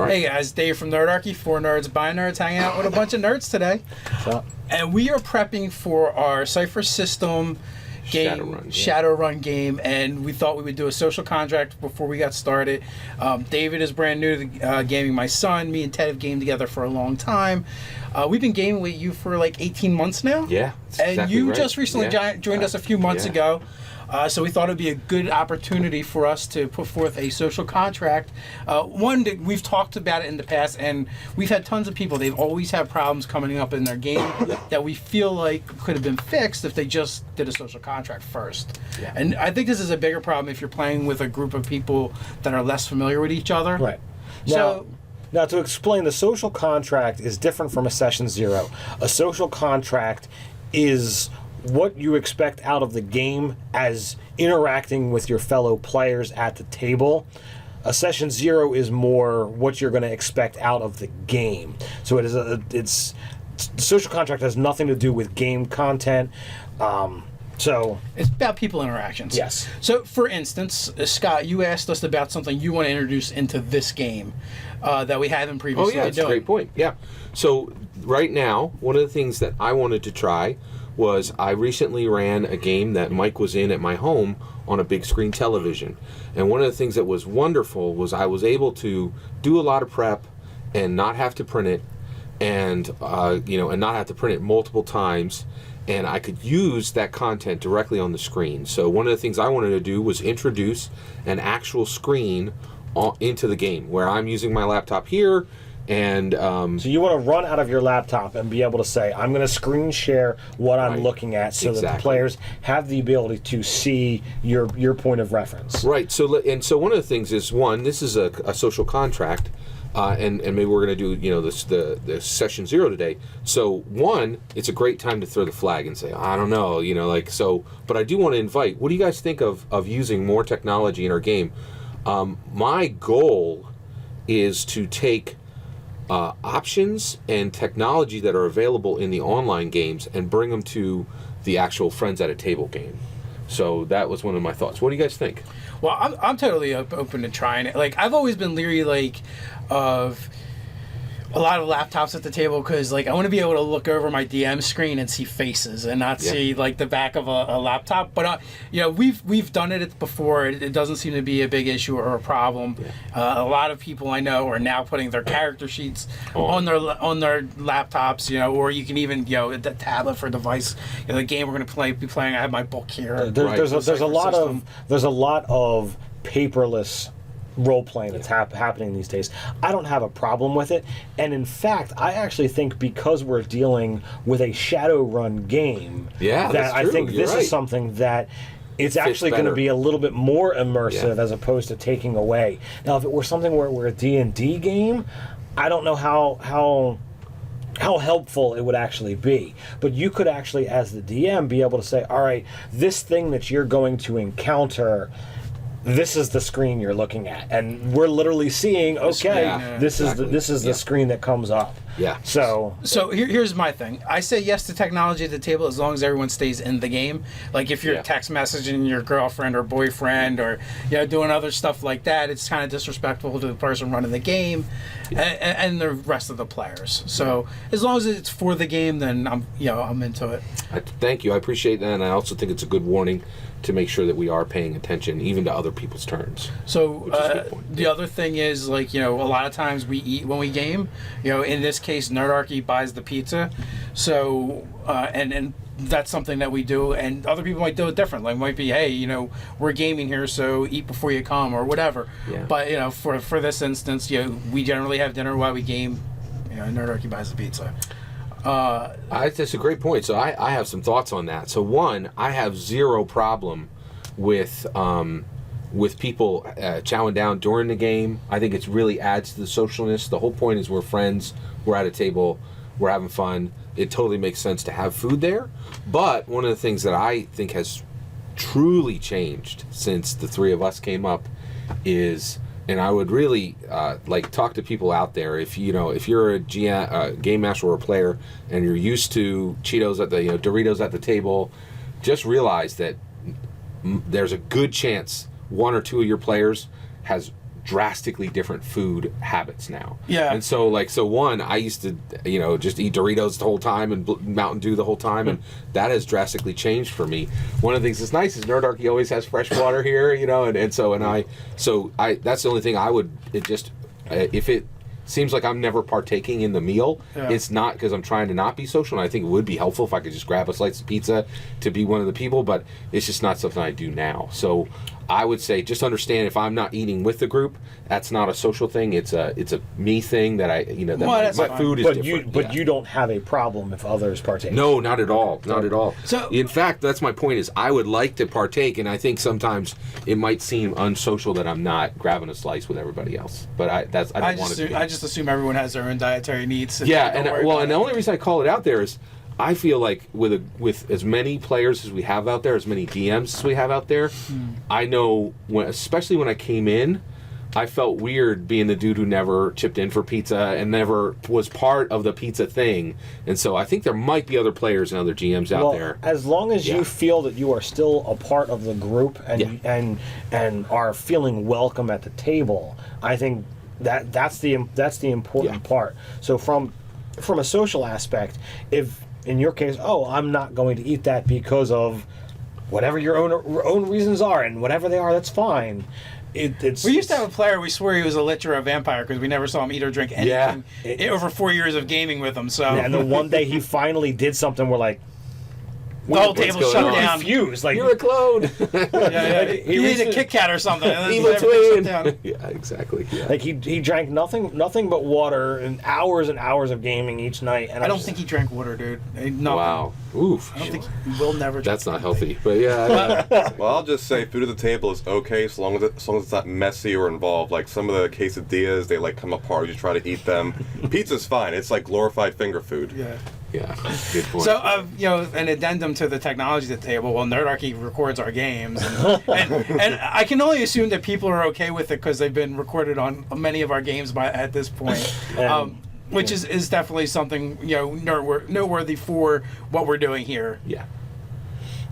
All right. Hey guys, Dave from Nerdarchy, 4 Nerds by Nerds, hanging out with a bunch of nerds today. And we are prepping for our Cypher System game, Shadowrun game, and we thought we would do a social contract before we got started. David is brand new to gaming. My son, me and Ted have gamed together for a long time. We've been gaming with you for like 18 months now. Yeah, and exactly you right. just recently joined us a few months ago. So we thought it would be a good opportunity for us to put forth a social contract. One, that we've talked about it in the past, and we've had tons of people. They've always had problems coming up in their game that we feel like could have been fixed if they just did a social contract first. Yeah. And I think this is a bigger problem if you're playing with a group of people that are less familiar with each other. Right. Now, to explain, the social contract is different from a session zero. A social contract is what you expect out of the game as interacting with your fellow players at the table. A session zero is more what you're going to expect out of the game. So the social contract has nothing to do with game content. So it's about people interactions. Yes. So, for instance, Scott, you asked us about something you want to introduce into this game that we haven't previously done. Oh, yeah, that's a great point. Yeah. So, right now, one of the things that I wanted to try was I recently ran a game that Mike was in at my home on a big screen television. And one of the things that was wonderful was I was able to do a lot of prep and not have to print it and not have to print it multiple times. And I could use that content directly on the screen. So one of the things I wanted to do was introduce an actual screen into the game where I'm using my laptop here. And so you want to run out of your laptop and be able to say, I'm going to screen share what I'm looking at so that the players have the ability to see your point of reference. Right. So one of the things is, one, this is a social contract. And maybe we're going to do the session zero today. So one, it's a great time to throw the flag and say, I don't know, But I do want to invite. What do you guys think of using more technology in our game? My goal is to take options and technology that are available in the online games and bring them to the actual Friends at a Table game. So that was one of my thoughts. What do you guys think? Well, I'm totally open to trying it. Like, I've always been leery, of a lot of laptops at the table because, I want to be able to look over my DM screen and see faces and not see, the back of a laptop. But, we've done it before. It doesn't seem to be a big issue or a problem. Yeah. A lot of people I know are now putting their character sheets on their laptops, or you can even, the tablet for device. The game we're going to be playing, I have my book here. There's a lot of paperless role-playing that's happening these days. I don't have a problem with it, and in fact, I actually think because we're dealing with a Shadowrun game, I think this is something that it's actually going to be a little bit more immersive as opposed to taking away. Now, if it were something where we're a D&D game, I don't know how helpful it would actually be. But you could actually, as the DM, be able to say, all right, this thing that you're going to encounter, this is the screen you're looking at, and we're literally seeing, this is the screen that comes up. Yeah. So here's my thing. I say yes to technology at the table as long as everyone stays in the game. Like if you're text messaging your girlfriend or boyfriend or doing other stuff like that, it's kind of disrespectful to the person running the game and the rest of the players. So as long as it's for the game, then I'm into it. Thank you. I appreciate that, and I also think it's a good warning to make sure that we are paying attention even to other people's turns. So the other thing is, a lot of times we eat when we game. In this case, Nerdarchy buys the pizza. So and that's something that we do, and other people might do it different. It might be, hey, we're gaming here, so eat before you come or whatever. Yeah. But for this instance, we generally have dinner while we game. Nerdarchy buys the pizza. That's a great point. So I have some thoughts on that. So one, I have zero problem with people chowing down during the game. I think it really adds to the socialness. The whole point is we're friends, we're at a table, we're having fun. It totally makes sense to have food there. But one of the things that I think has truly changed since the three of us came up is, and I would really talk to people out there. If you're a game master or a player, and you're used to Cheetos at the Doritos at the table, just realize that there's a good chance one or two of your players has drastically different food habits now. Yeah. And so one, I used to just eat Doritos the whole time and Mountain Dew the whole time, and that has drastically changed for me. One of the things that's nice is Nerdarchy always has fresh water here, and so that's the only thing I would if it seems like I'm never partaking in the meal, it's not because I'm trying to not be social, and I think it would be helpful if I could just grab a slice of pizza to be one of the people, but it's just not something I do now. So I would say just understand if I'm not eating with the group, that's not a social thing. It's a me thing that my food is different. But you don't have a problem if others partake. No, not at all. Not at all. So, in fact, that's my point is I would like to partake, and I think sometimes it might seem unsocial that I'm not grabbing a slice with everybody else. But I don't want to. I just assume everyone has their own dietary needs. And the only reason I call it out there is I feel like with as many players as we have out there, as many DMs as we have out there, I know especially when I came in, I felt weird being the dude who never chipped in for pizza and never was part of the pizza thing. And so I think there might be other players and other GMs out there. As long as you feel that you are still a part of the group and are feeling welcome at the table, I think that's the important part. So from a social aspect, if in your case, I'm not going to eat that because of whatever your own reasons are, and whatever they are, that's fine. We used to have a player, we swore he was a lich or a vampire because we never saw him eat or drink anything over 4 years of gaming with him. So and the one day he finally did something, we're like, the whole table shut down. Confused, like you're a clone. He ate a Kit Kat or something. Evil twin. Yeah, exactly. Yeah. Like he drank nothing but water and hours of gaming each night. And I don't think he drank water, dude. Nothing. Wow. Oof. I don't think he will never. That's not healthy. But yeah. Well, I'll just say food at the table is okay as long as it's not messy or involved. Like some of the quesadillas, they come apart. You try to eat them. Pizza's fine. It's like glorified finger food. Yeah. Yeah, good point. So, an addendum to the technology at the table. Well, Nerdarchy records our games, and I can only assume that people are okay with it because they've been recorded on many of our games at this point, which is definitely something noteworthy for what we're doing here. Yeah.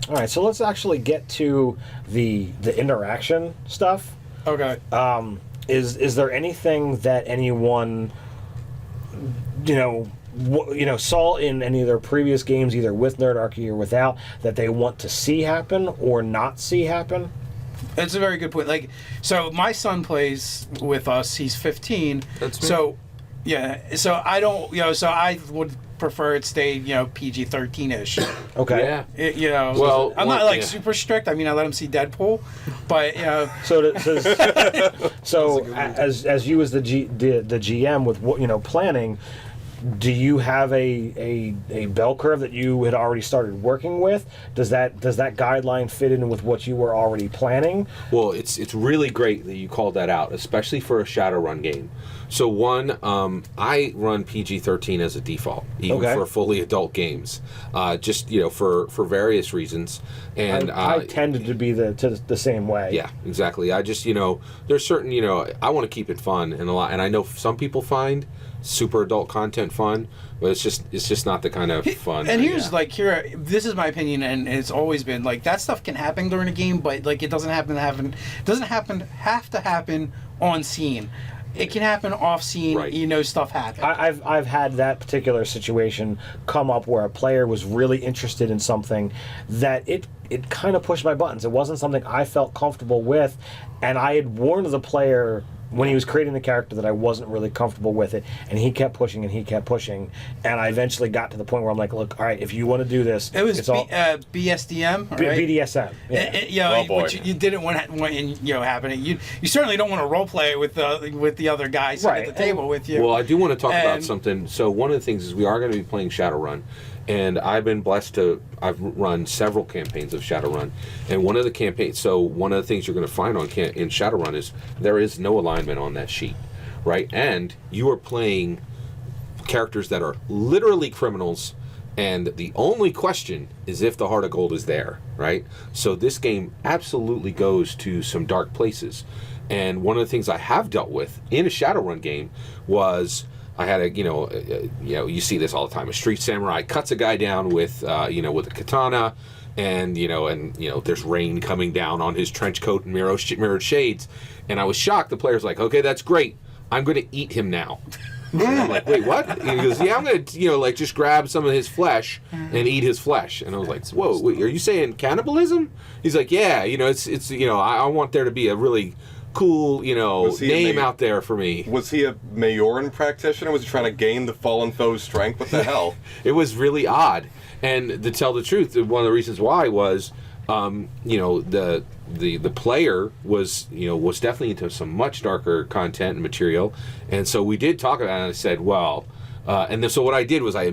All right, so let's actually get to the interaction stuff. Okay. Is there anything that anyone saw in any of their previous games, either with Nerdarchy or without, that they want to see happen or not see happen? That's a very good point. So my son plays with us. He's 15. That's me. So, yeah. So I don't. So I would prefer it stay PG-13ish. Okay. Yeah. Well, I'm not super strict. I mean, I let him see Deadpool, but So as you as the GM with planning, do you have a bell curve that you had already started working with? Does that guideline fit in with what you were already planning? Well, it's really great that you called that out, especially for a Shadowrun game. So one, I run PG-13 as a default, even for fully adult games, just for various reasons. And I tended to be the same way. Yeah, exactly. I just there's certain I want to keep it fun and I know some people find super adult content fun, but it's just not the kind of fun. And here's this is my opinion, and it's always been that stuff can happen during a game, but it doesn't have to happen on scene. It can happen off scene. Right. Stuff happens. I've had that particular situation come up where a player was really interested in something that it kind of pushed my buttons. It wasn't something I felt comfortable with, and I had warned the player when he was creating the character that I wasn't really comfortable with it, and he kept pushing, and I eventually got to the point where I'm like, look, all right, if you want to do this, it was BSDM, right? BDSM, which you didn't want happening. You certainly don't want to role play with the other guys at the table with you. Well, I do want to talk about something. So one of the things is we are going to be playing Shadowrun. And I've been blessed I've run several campaigns of Shadowrun. And one of the things you're going to find in Shadowrun is there is no alignment on that sheet, right? And you are playing characters that are literally criminals, and the only question is if the Heart of Gold is there, right? So this game absolutely goes to some dark places. And one of the things I have dealt with in a Shadowrun game was I had a, you see this all the time. A street samurai cuts a guy down with, with a katana, and there's rain coming down on his trench coat and mirrored shades. And I was shocked. The player's like, okay, that's great. I'm going to eat him now. And I'm like, wait, what? And he goes, yeah, I'm going to, just grab some of his flesh and eat his flesh. And I was like, whoa, wait, are you saying cannibalism? He's like, yeah, it's I want there to be a really cool, name out there for me. Was he a Majoran practitioner? Was he trying to gain the fallen foe's strength? What the hell? It was really odd. And to tell the truth, one of the reasons why was, the player was definitely into some much darker content and material, and so we did talk about it. And I said, well, so what I did was I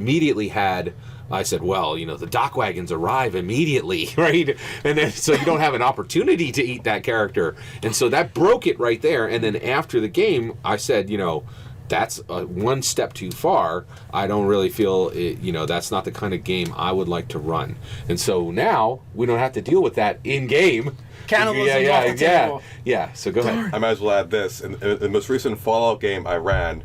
said, well, the dock wagons arrive immediately, right? And then so you don't have an opportunity to eat that character, and so that broke it right there. And then after the game, I said, that's one step too far. I don't really feel that's not the kind of game I would like to run. And so now we don't have to deal with that in game. Cannibalism off the table. Yeah. So go ahead. I might as well add this. In the most recent Fallout game I ran,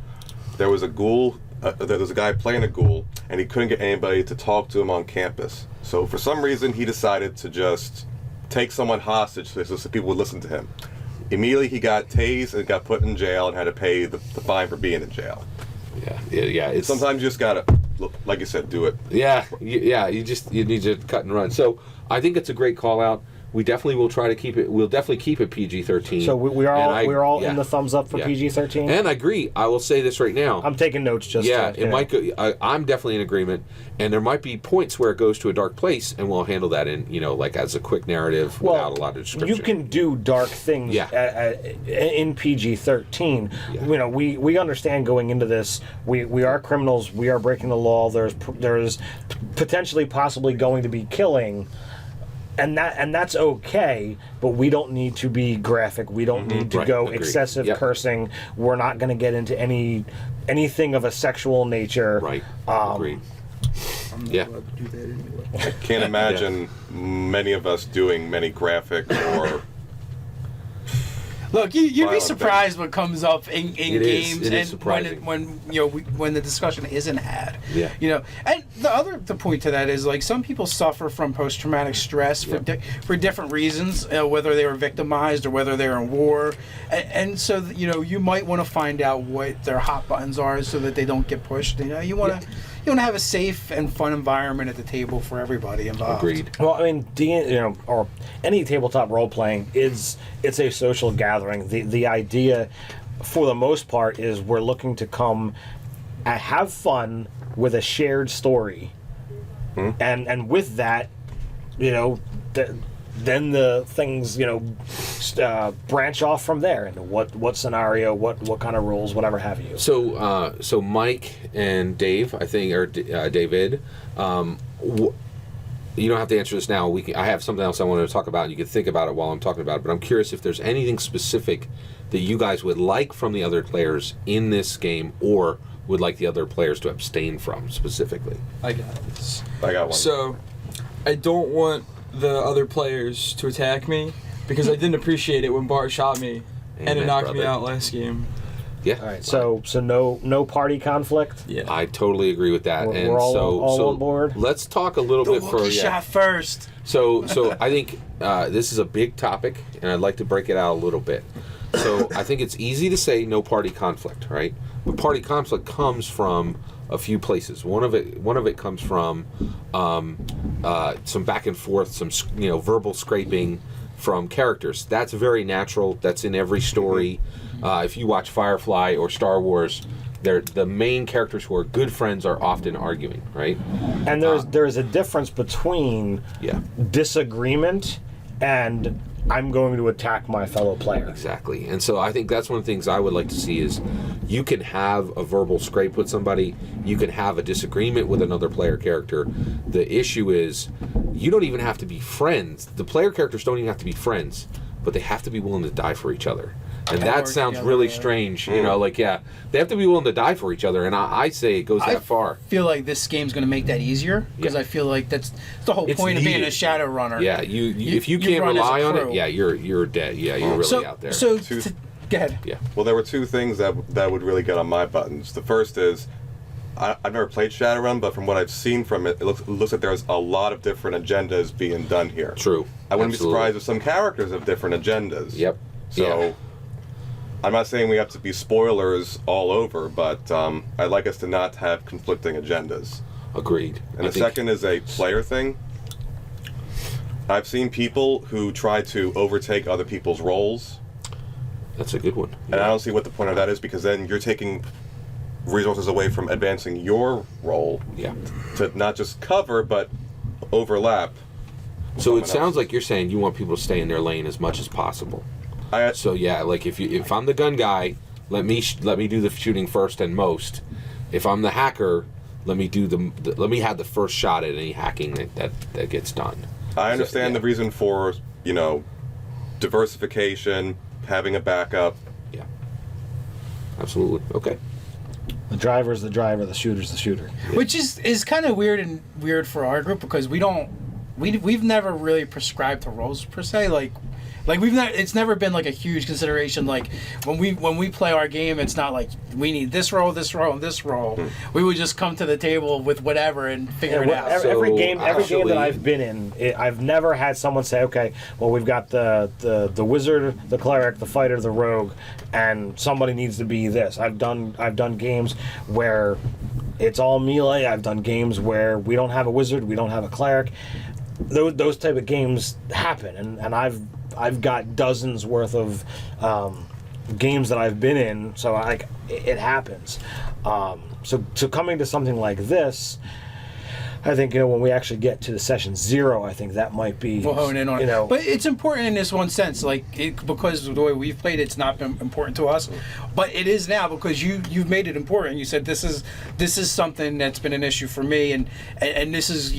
there was a ghoul. There was a guy playing a ghoul, and he couldn't get anybody to talk to him on campus. So for some reason, he decided to just take someone hostage so people would listen to him. Immediately, he got tased and got put in jail and had to pay the fine for being in jail. Yeah. Sometimes you just gotta, like you said, do it. Yeah. You need to cut and run. So I think it's a great call out. We definitely will try to keep it. We'll definitely keep it PG-13. So we're all in the thumbs up for PG-13. And I agree. I will say this right now. I'm taking notes just. Yeah, it might go. I'm definitely in agreement. And there might be points where it goes to a dark place, and we'll handle that in as a quick narrative without a lot of description. You can do dark things in PG-13. Yeah. We understand going into this. We are criminals. We are breaking the law. There's potentially possibly going to be killing. And that's okay, but we don't need to be graphic. We don't need to go excessive cursing. We're not going to get into anything of a sexual nature. Right. Agreed. I'm not allowed to do that anyway. I can't imagine many of us doing many graphic or. Look, you'd be violent surprised what comes up in games it is and surprising. when the discussion isn't had. Yeah. And the point to that is some people suffer from post-traumatic stress for different reasons, whether they were victimized or whether they're in war, and so you might want to find out what their hot buttons are so that they don't get pushed. You want to have a safe and fun environment at the table for everybody involved. Agreed. Well, I mean, or any tabletop role playing it's a social gathering. The idea, for the most part, is we're looking to come and have fun with a shared story, and with that, then the things branch off from there into what scenario, what kind of rules, whatever have you. So Mike and Dave, I think, or David, you don't have to answer this now. I have something else I wanted to talk about, and you can think about it while I'm talking about it. But I'm curious if there's anything specific that you guys would like from the other players in this game, or would like the other players to abstain from specifically. I got this. I got one. So, I don't want the other players to attack me because I didn't appreciate it when Bart shot me and it Amen, knocked me brother. out last game. Yeah. All right, so no party conflict. Yeah. I totally agree with that. We're all on board. Let's talk a little The bit Wookiee shot first. So I think this is a big topic, and I'd like to break it out a little bit. So I think it's easy to say no party conflict, right? But party conflict comes from a few places. One of it comes from some back and forth, some verbal scraping from characters. That's very natural. That's in every story. If you watch Firefly or Star Wars, the main characters who are good friends are often arguing, right? And there's a difference between disagreement and I'm going to attack my fellow player. Exactly. And so I think that's one of the things I would like to see is you can have a verbal scrape with somebody, you can have a disagreement with another player character. The issue is you don't even have to be friends. The player characters don't even have to be friends, but they have to be willing to die for each other. And that sounds really strange, they have to be willing to die for each other, and I say it goes that far. I feel like this game's going to make that easier, because I feel like that's the whole point of being a shadow runner. Yeah, if you can't run as a rely on crew. it, you're dead. Yeah, you're really out there. So Two Go ahead. Yeah. Well, there were two things that would really get on my buttons. The first is, I've never played Shadowrun, but from what I've seen from it, it looks like there's a lot of different agendas being done here. True. I wouldn't Absolutely. be surprised if some characters have different agendas. Yep. So, Yeah. I'm not saying we have to be spoilers all over, but I'd like us to not have conflicting agendas. Agreed. And the second is a player thing. I've seen people who try to overtake other people's roles, That's a good one. and I don't see what the point of that is, because then you're taking resources away from advancing your role Yeah. to not just cover, but overlap. So it someone sounds else's. like you're saying you want people to stay in their lane as much as possible. I, So yeah, like if I'm the gun guy, let me do the shooting first and most. If I'm the hacker, let me do let me have the first shot at any hacking that gets done. I understand yeah. the reason for, diversification, having a backup. Yeah. Absolutely. Okay. The driver's the driver, the shooter's the shooter. Which is kind of weird for our group, because we've never really prescribed to roles per se. Like it's never been like a huge consideration. Like when we play our game, it's not like we need this role, and this role. We would just come to the table with whatever and figure it out. Every game actually- that I've been in, I've never had someone say, okay, well, we've got the wizard, the cleric, the fighter, the rogue, and somebody needs to be this. I've done games where it's all melee. I've done games where we don't have a wizard, we don't have a cleric. Those type of games happen, and I've got dozens worth of games that I've been in, so it happens. So coming to something like this, I think when we actually get to the session 0, I think that might be We'll hone in on it. But it's important in this one sense, because the way we've played it's not been important to us, but it is now, because you've made it important. You said this is something that's been an issue for me, and this is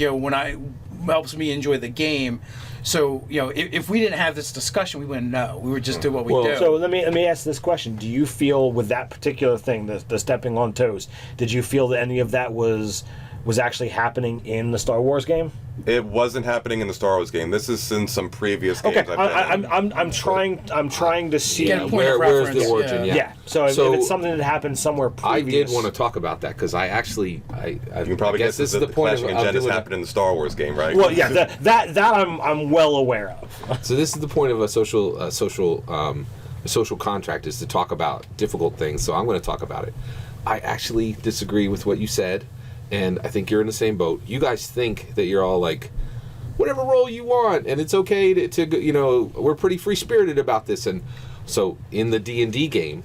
helps me enjoy the game. So if we didn't have this discussion, we wouldn't know. We would just do what we do. So let me ask this question: do you feel with that particular thing, the stepping on toes, did you feel that any of that was actually happening in the Star Wars game? It wasn't happening in the Star Wars game. This is in some previous games Okay, I've been in. I'm trying to see. Get a point of Where's reference, the origin? yeah. Yeah. So if it's something that happened somewhere I previous, did want to talk about that because I actually I You can probably guess guess this is the point clashing of agendas doing happened in the Star Wars game, right? Well, yeah, that I'm well aware of. So this is the point of a social contract, is to talk about difficult things. So I'm going to talk about it. I actually disagree with what you said, and I think you're in the same boat. You guys think that you're all like, whatever role you want, and it's okay to we're pretty free spirited about this. And so in the D&D game,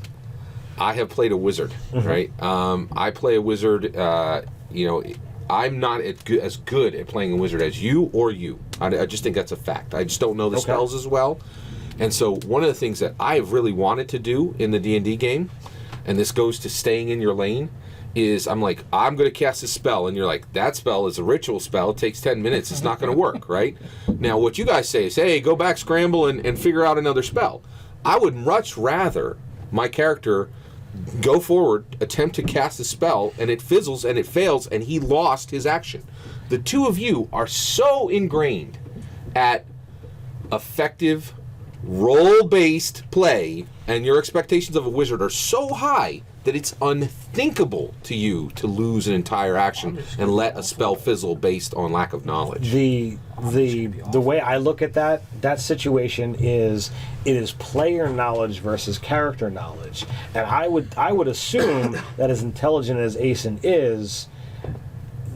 I have played a wizard, right? I play a wizard. I'm not as good at playing a wizard as you or you. I just think that's a fact. I just don't know the spells as well. And so one of the things that I have really wanted to do in the D&D game, and this goes to staying in your lane, is I'm like, I'm going to cast a spell, and you're like, that spell is a ritual spell. It takes 10 minutes. It's not going to work, right? Now, what you guys say is, hey, go back, scramble, and figure out another spell. I would much rather my character go forward, attempt to cast a spell, and it fizzles and it fails, and he lost his action. The two of you are so ingrained at effective role-based play, and your expectations of a wizard are so high that it's unthinkable to you to lose an entire action and let a spell fizzle based on lack of knowledge. The way I look at that situation is, it is player knowledge versus character knowledge, and I would assume that as intelligent as Asen is,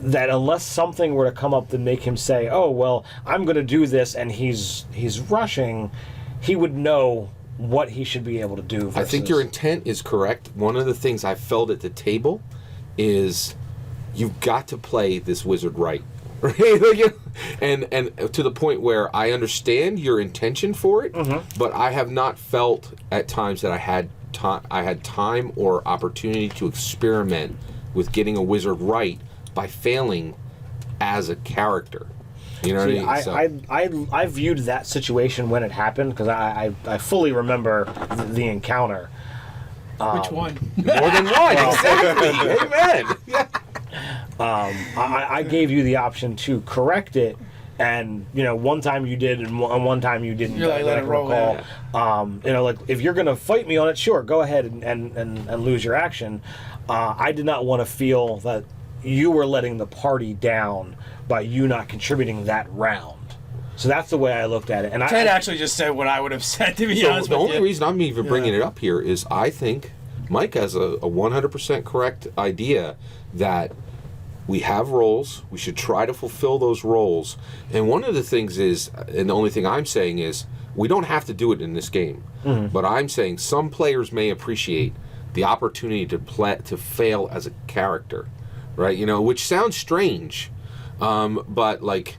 that unless something were to come up to make him say, oh well, I'm going to do this, and he's rushing, he would know what he should be able to do. I think your intent is correct. One of the things I felt at the table is you've got to play this wizard right. Right? And to the point where I understand your intention for it, but I have not felt at times that I had time or opportunity to experiment with getting a wizard right by failing as a character. You know what I mean? I viewed that situation when it happened, because I fully remember the encounter. Which one? More than one, exactly. Amen. Yeah. I gave you the option to correct it and one time you did and one time you didn't. You're like, let it roll. Like if you're gonna fight me on it, sure, go ahead and lose your action. I did not want to feel that you were letting the party down by you not contributing that round. So that's the way I looked at it. And Ted actually just said what I would have said, to be honest the with only you. reason I'm even bringing it up here is I think Mike has a 100% correct idea that we have roles. We should try to fulfill those roles. And one of the things is, and the only thing I'm saying is, we don't have to do it in this game. Mm-hmm. But I'm saying some players may appreciate the opportunity to fail as a character, right? Which sounds strange, but like,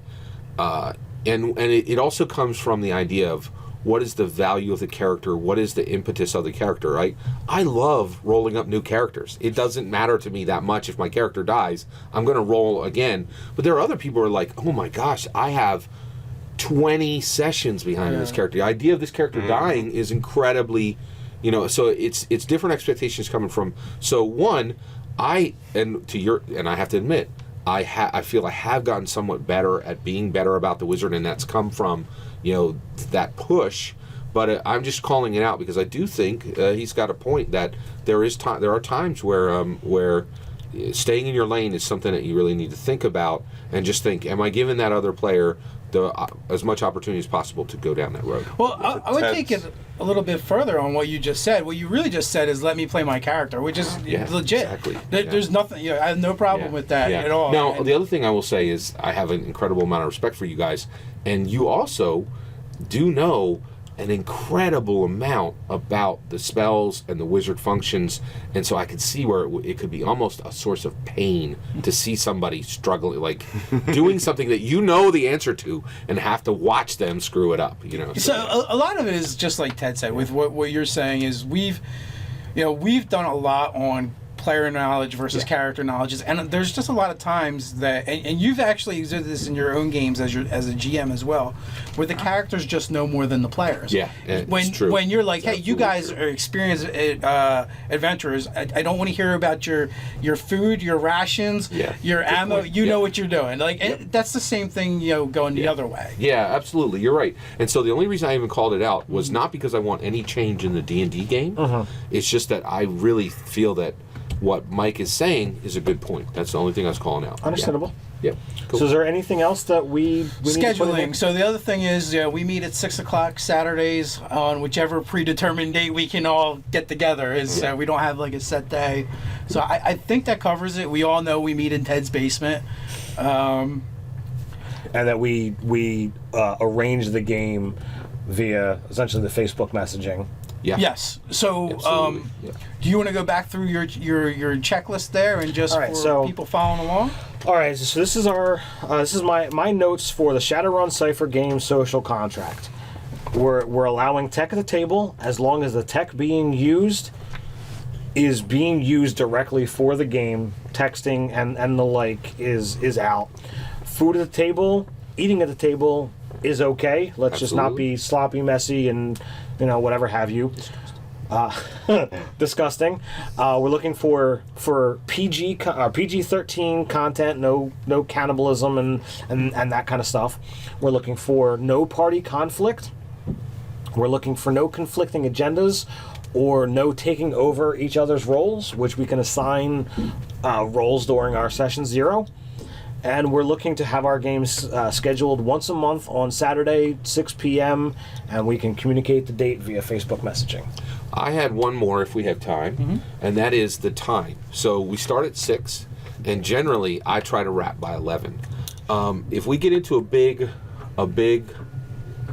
and it also comes from the idea of what is the value of the character, what is the impetus of the character, right? I love rolling up new characters. It doesn't matter to me that much if my character dies. I'm going to roll again. But there are other people who are like, oh my gosh, I have 20 sessions behind this character. The idea of this character dying is incredibly, so it's different expectations coming from. So one, I have to admit, I feel I have gotten somewhat better at being better about the wizard, and that's come from that push. But I'm just calling it out because I do think he's got a point that there are times where staying in your lane is something that you really need to think about and just think, am I giving that other player as much opportunity as possible to go down that road? Well, I would take it a little bit further on what you just said. What you really just said is let me play my character, which is legit. Exactly. There's nothing. I have no problem with that at all. Now, the other thing I will say is I have an incredible amount of respect for you guys, and you also do know an incredible amount about the spells and the wizard functions, and so I could see where it could be almost a source of pain to see somebody struggling, like doing something that the answer to, and have to watch them screw it up. So a lot of it is just like Ted said. With what you're saying is we've done a lot on player knowledge versus character knowledge, and there's just a lot of times that, and you've actually exhibited this in your own games as a GM as well, where the characters just know more than the players. Yeah, it's true. When you're like, hey, you guys are experienced adventurers, I don't want to hear about your food, your rations, your ammo. You know what you're doing. And that's the same thing, going the other way. Yeah, absolutely. You're right. And so the only reason I even called it out was not because I want any change in the D&D game. It's just that I really feel that what Mike is saying is a good point. That's the only thing I was calling out. Understandable. Yep. Cool. So is there anything else that we scheduling? So the other thing is we meet at 6:00 Saturdays on whichever predetermined date we can all get together. We don't have like a set day. So I think that covers it. We all know we meet in Ted's basement. And that we arrange the game via essentially the Facebook messaging. Yeah. Yes. So, do you want to go back through your checklist there and just people following along? All right. So this is my notes for the Shadowrun Cypher game social contract. We're allowing tech at the table as long as the tech being used is being used directly for the game. Texting and the like is out. Food at the table, eating at the table is okay. Let's just not be sloppy, messy, and whatever have you. Disgusting. We're looking for PG-13 content, no cannibalism and that kind of stuff. We're looking for no party conflict. We're looking for no conflicting agendas or no taking over each other's roles, which we can assign roles during our session 0. And we're looking to have our games scheduled once a month on Saturday, 6 p.m., and we can communicate the date via Facebook messaging. I had one more if we have time, and that is the time. So we start at 6, and generally I try to wrap by 11. If we get into a big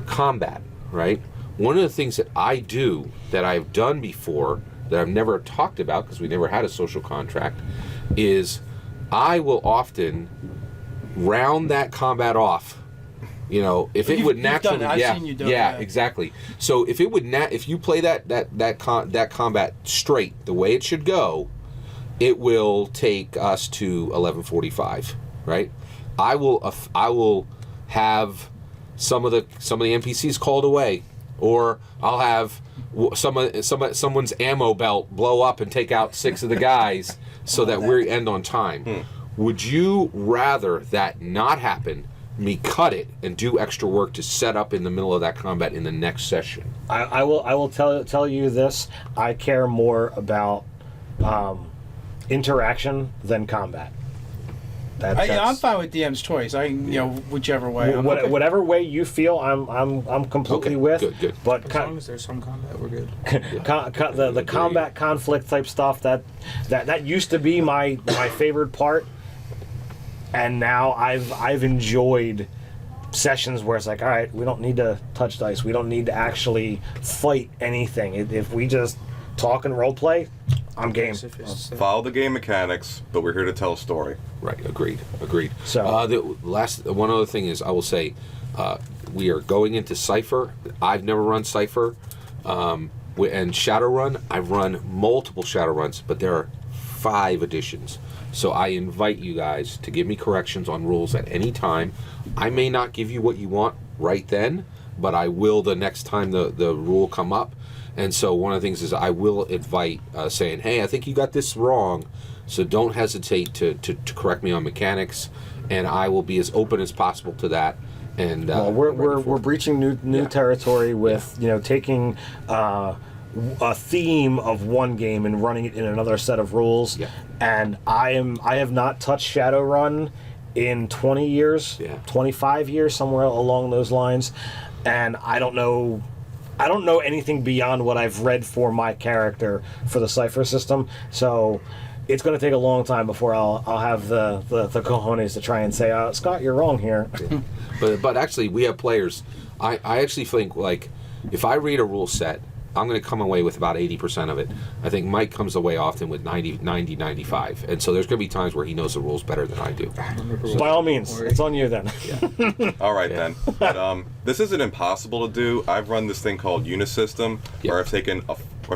combat, right, one of the things that I do that I've done before that I've never talked about because we never had a social contract is I will often round that combat off. If it would naturally, I've seen you do it, exactly. So if it would if you play that combat straight the way it should go, it will take us to 11:45, right? I will have some of the NPCs called away, or I'll have someone's ammo belt blow up and take out 6 of the guys so that we end on time. Would you rather that not happen me cut it and do extra work to set up in the middle of that combat in the next session. I will tell you this. I care more about interaction than combat. I'm fine with DM's choice. Whichever way. Whatever way you feel, I'm completely with. Good. But As long as there's some combat, we're good. the combat conflict type stuff that used to be my favorite part, and now I've enjoyed sessions where it's like, all right, we don't need to touch dice, we don't need to actually fight anything. If we just talk and role play, I'm game. Follow the game mechanics, but we're here to tell a story. Right, agreed. So the one other thing is, I will say, we are going into Cypher. I've never run Cypher, and Shadowrun. I've run multiple Shadowruns, but there are 5 editions. So I invite you guys to give me corrections on rules at any time. I may not give you what you want right then, but I will the next time the rule come up. And so one of the things is I will invite saying, hey, I think you got this wrong, so don't hesitate to correct me on mechanics, and I will be as open as possible to that. And we're breaching new territory with taking a theme of one game and running it in another set of rules. Yeah. And I have not touched Shadowrun in 20 years, 25 years, somewhere along those lines, and I don't know anything beyond what I've read for my character for the Cypher system, so it's going to take a long time before I'll have the cojones to try and say, Scott, you're wrong here. But actually, we have players. I actually think, like, if I read a rule set, I'm going to come away with about 80% of it. I think Mike comes away often with 90, 95. And so there's going to be times where he knows the rules better than I do. By all means, it's on you then. All right, then. But this isn't impossible to do. I've run this thing called Unisystem, where I've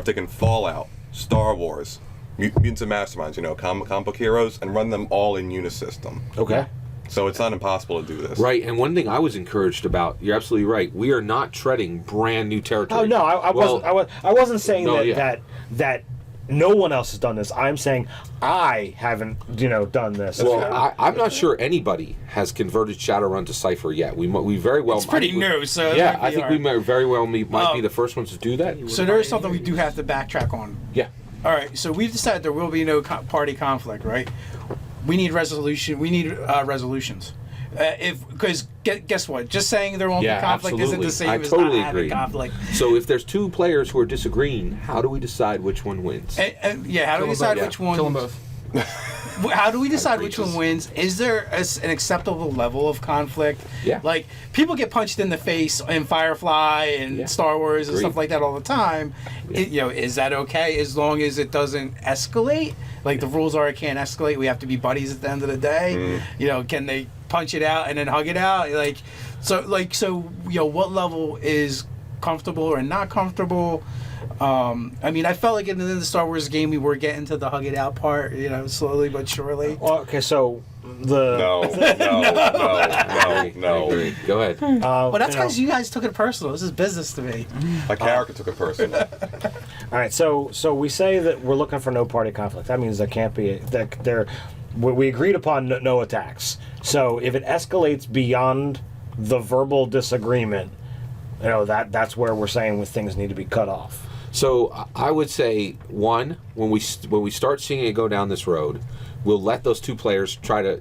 taken Fallout, Star Wars, Mutants and Masterminds, comic book heroes, and run them all in Unisystem. Okay. So it's not impossible to do this. Right, and one thing I was encouraged about, you're absolutely right, we are not treading brand new territory. Oh no, I wasn't saying that no one else has done this. I'm saying I haven't done this. Well, I'm not sure anybody has converted Shadowrun to Cypher yet. We very well. It's pretty new, so yeah, I think we might very well might be the first ones to do that. So there is something we do have to backtrack on. Yeah. All right, so we've decided there will be no party conflict, right? We need resolution. We need resolutions. Because guess what? Just saying there won't be conflict isn't the same as not having conflict. So if there's 2 players who are disagreeing, how do we decide which one wins? How do we decide which one? Kill them both. How do we decide which one wins? Is there an acceptable level of conflict? Yeah. Like, people get punched in the face in Firefly and Star Wars and stuff like that all the time. Yeah. Is that okay as long as it doesn't escalate? Like, the rules are it can't escalate. We have to be buddies at the end of the day. Can they punch it out and then hug it out? What level is comfortable or not comfortable? I felt like in the Star Wars game we were getting to the hug it out part, slowly but surely. Well, okay, so No. Go ahead. But that's because you guys took it personal. This is business to me. My character took it personal. All right, so we say that we're looking for no party conflict. That means there can't be we agreed upon no attacks. So if it escalates beyond the verbal disagreement, that's where we're saying when things need to be cut off. So I would say, one, when we start seeing it go down this road, we'll let those 2 players try to,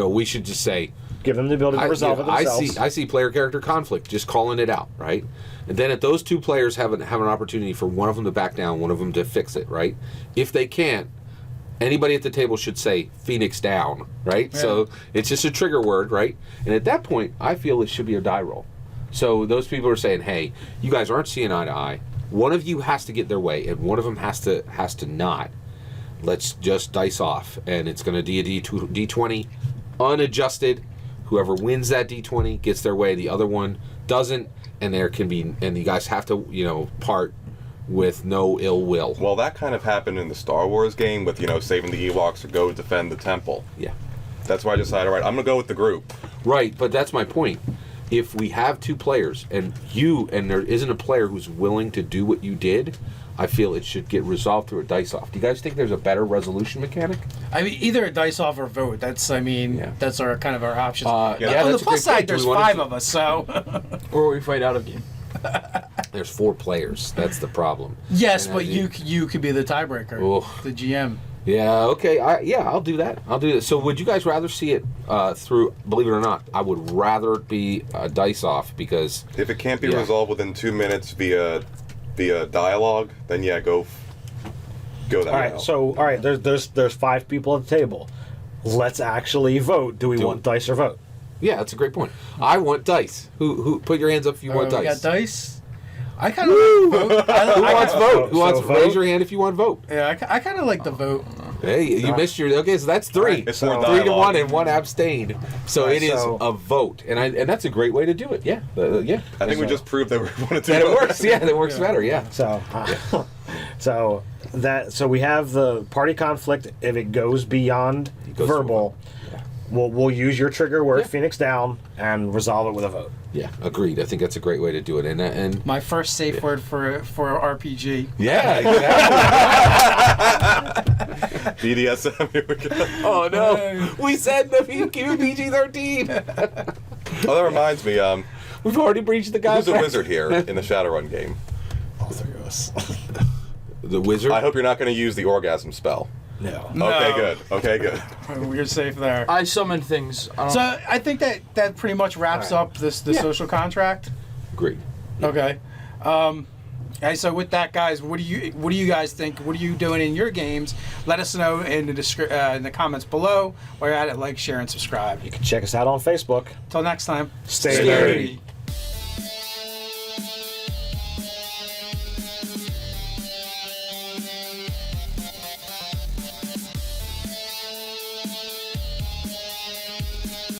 we should just say, give them the ability to resolve it themselves. I see player character conflict, just calling it out, right? And then if those 2 players have an opportunity for one of them to back down, one of them to fix it, right? If they can't, anybody at the table should say Phoenix down, right? Yeah. So it's just a trigger word, right? And at that point, I feel it should be a die roll. So those people are saying, hey, you guys aren't seeing eye to eye. One of you has to get their way, and one of them has to not. Let's just dice off, and it's going to be a D20 unadjusted. Whoever wins that D20 gets their way. The other one doesn't, and you guys have to part with no ill will. Well, that kind of happened in the Star Wars game with saving the Ewoks or go defend the temple. Yeah. That's why I decided, all right, I'm going to go with the group. Right, but that's my point. If we have 2 players and there isn't a player who's willing to do what you did, I feel it should get resolved through a dice off. Do you guys think there's a better resolution mechanic? I mean, either a dice off or vote. That's that's our kind of our options. On Yeah, the that's a plus great side, point. Do there's we wanna 5 do- of us, so Or we fight out of game. There's 4 players. That's the problem. yes, And but I- you could be the tiebreaker, Oof. the GM. Yeah, okay. I'll do that. I'll do that. So would you guys rather see it through, believe it or not, I would rather it be a dice off because... If it can't be Yeah. resolved within 2 minutes via dialogue, then yeah, go that All right, route. so there's 5 people at the table. Let's actually vote. Do we want dice or vote? Yeah, that's a great point. I want dice. Who put your hands up if you want We dice. got dice. I kind of like vote. Who wants vote? Who wants So vote? raise your hand if you want vote. Yeah, I kind of like the vote. Hey, you missed your... Okay, so that's 3. It's So- more 3 to dialogue. 1 and 1 abstained. So Right, it is so- a vote. And that's a great way to do it. Yeah. Yeah. I think we just proved that we wanted to. That it works. Yeah, that works better. Yeah. So, so we have the party conflict. If it goes beyond goes verbal, Yeah. we'll use your trigger word, Yeah. Phoenix down, and resolve it with a vote. Yeah, agreed. I think that's a great way to do it. And My first safe word for RPG. yeah, exactly. BDSM. Here we go. Oh no, we said the PG-13. Oh, that reminds me. We've already breached the Who's the guidelines. wizard here in the Shadowrun game? All 3 of us. The wizard. I hope you're not going to use the orgasm spell. No. No. Okay, good. Okay, good. We're safe there. I summon things. I don't So I think that pretty much wraps All up the social contract. Agreed. Okay. Okay, so with that, guys, what do you guys think? What are you doing in your games? Let us know in the comments below. While you're at it, like, share, and subscribe. You can check us out on Facebook. Till next time. Stay Stay nerdy. nerdy.